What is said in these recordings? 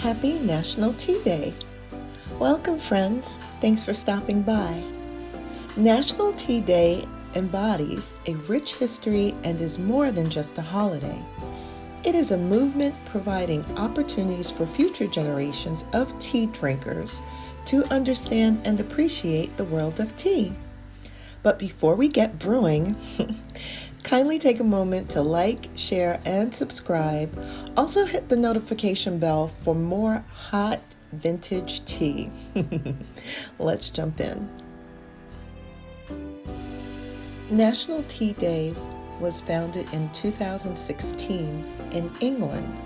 Happy National Tea Day! Welcome, friends. Thanks for stopping by. National Tea Day embodies a rich history and is more than just a holiday. It is a movement providing opportunities for future generations of tea drinkers to understand and appreciate the world of tea. But before we get brewing, kindly take a moment to like, share, and subscribe. Also hit the notification bell for more hot vintage tea. Let's jump in. National Tea Day was founded in 2016 in England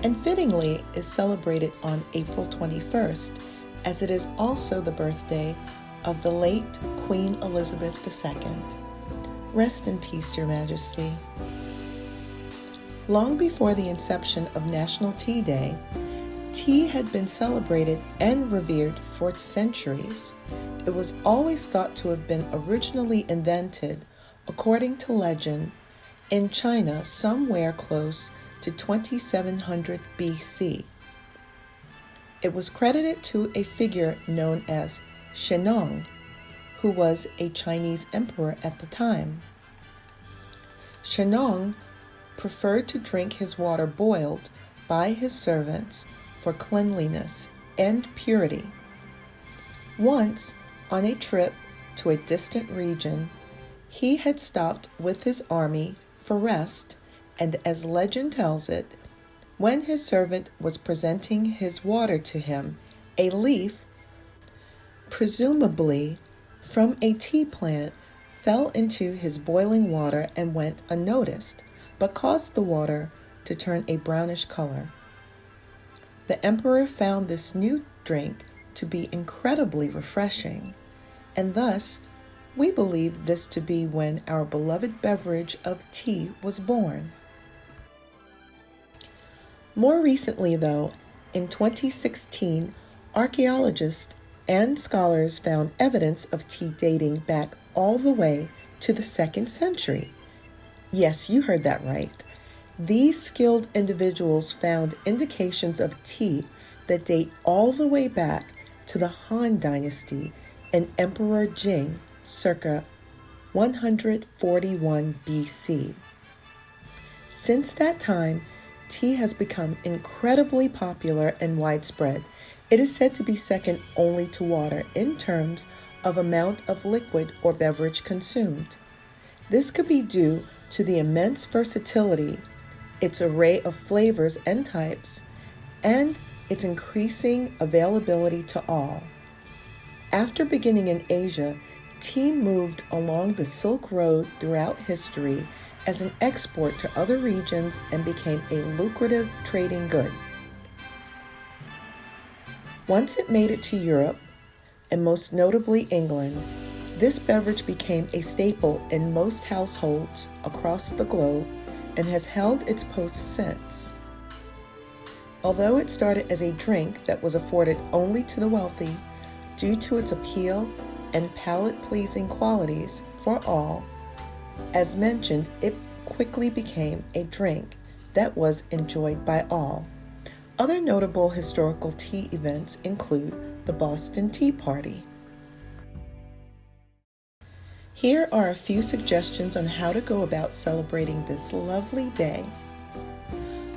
and fittingly is celebrated on April 21st, as it is also the birthday of the late Queen Elizabeth II. Rest in peace, Your Majesty. Long before the inception of National Tea Day, tea had been celebrated and revered for centuries. It was always thought to have been originally invented, according to legend, in China somewhere close to 2700 BC. It was credited to a figure known as Shennong, who was a Chinese emperor at the time. Shennong preferred to drink his water boiled by his servants for cleanliness and purity. Once, on a trip to a distant region, he had stopped with his army for rest, and as legend tells it, when his servant was presenting his water to him, a leaf, presumably from a tea plant, fell into his boiling water and went unnoticed, but caused the water to turn a brownish color. The emperor found this new drink to be incredibly refreshing, and thus we believe this to be when our beloved beverage of tea was born. More recently, though, in 2016, archaeologists and scholars found evidence of tea dating back all the way to the 2nd century. Yes, you heard that right. These skilled individuals found indications of tea that date all the way back to the Han Dynasty and Emperor Jing circa 141 BC. Since that time, tea has become incredibly popular and widespread. It is said to be second only to water in terms of amount of liquid or beverage consumed. This could be due to the immense versatility, its array of flavors and types, and its increasing availability to all. After beginning in Asia, tea moved along the Silk Road throughout history as an export to other regions and became a lucrative trading good. Once it made it to Europe, and most notably England, this beverage became a staple in most households across the globe and has held its post since. Although it started as a drink that was afforded only to the wealthy, due to its appeal and palate-pleasing qualities for all, as mentioned, it quickly became a drink that was enjoyed by all. Other notable historical tea events include the Boston Tea Party. Here are a few suggestions on how to go about celebrating this lovely day.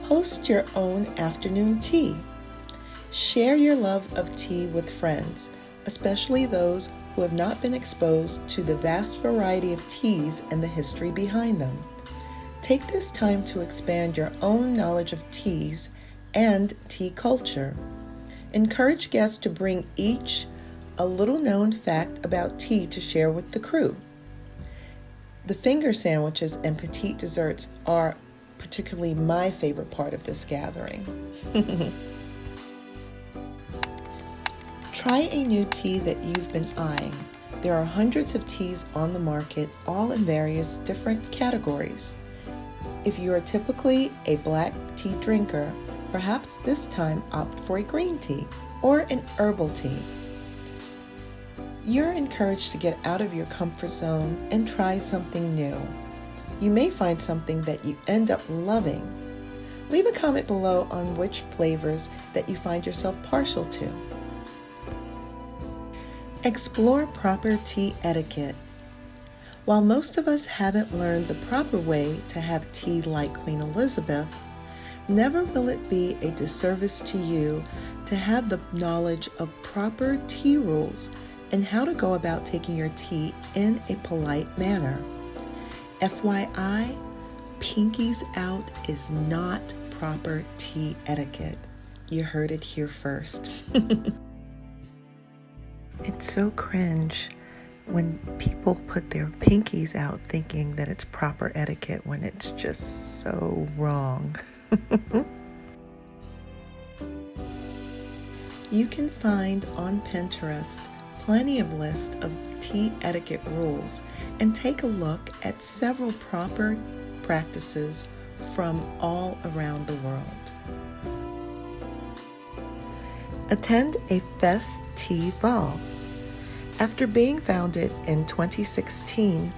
Host your own afternoon tea. Share your love of tea with friends, especially those who have not been exposed to the vast variety of teas and the history behind them. Take this time to expand your own knowledge of teas and tea culture. Encourage guests to bring each a little known fact about tea to share with the crew. The finger sandwiches and petite desserts are particularly my favorite part of this gathering. Try a new tea that you've been eyeing. There are hundreds of teas on the market, all in various different categories. If you are typically a black tea drinker, perhaps this time opt for a green tea or an herbal tea. You're encouraged to get out of your comfort zone and try something new. You may find something that you end up loving. Leave a comment below on which flavors that you find yourself partial to. Explore proper tea etiquette. While most of us haven't learned the proper way to have tea like Queen Elizabeth, never will it be a disservice to you to have the knowledge of proper tea rules and how to go about taking your tea in a polite manner. FYI, pinkies out is not proper tea etiquette. You heard it here first. It's so cringe when people put their pinkies out thinking that it's proper etiquette when it's just so wrong. You can find on Pinterest plenty of lists of tea etiquette rules and take a look at several proper practices from all around the world. Attend a festival. After being founded in 2016,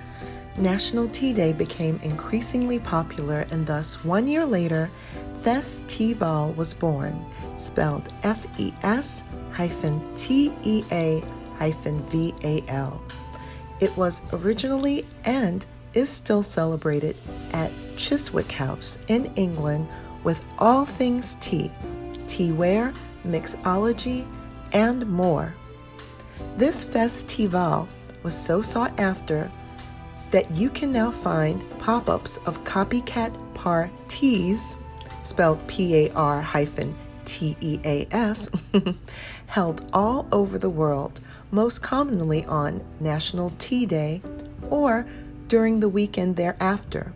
National Tea Day became increasingly popular, and thus 1 year later, Festival was born, spelled FES-TEA-VAL. It was originally and is still celebrated at Chiswick House in England with all things tea, teaware, mixology, and more. This festival was so sought after that you can now find pop-ups of copycat parties, spelled PAR-TEAS, held all over the world, most commonly on National Tea Day or during the weekend thereafter.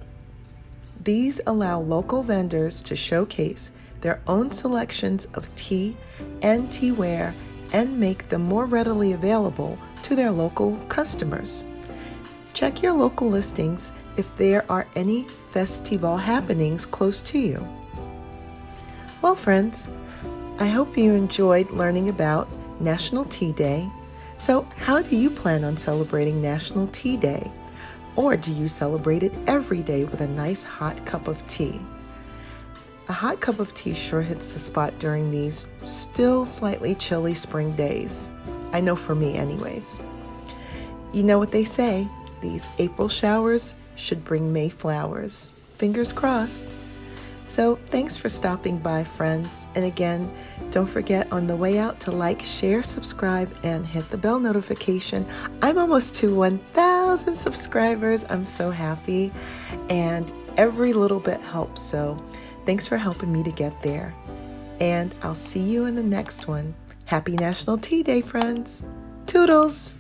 These allow local vendors to showcase their own selections of tea and teaware and make them more readily available to their local customers. Check your local listings if there are any festival happenings close to you. Well, friends, I hope you enjoyed learning about National Tea Day. So, how do you plan on celebrating National Tea Day? Or do you celebrate it every day with a nice hot cup of tea? A hot cup of tea sure hits the spot during these still slightly chilly spring days. I know for me anyways. You know what they say, these April showers should bring May flowers. Fingers crossed. So thanks for stopping by, friends. And again, don't forget on the way out to like, share, subscribe, and hit the bell notification. I'm almost to 1,000 subscribers. I'm so happy. And every little bit helps. So thanks for helping me to get there. And I'll see you in the next one. Happy National Tea Day, friends. Toodles!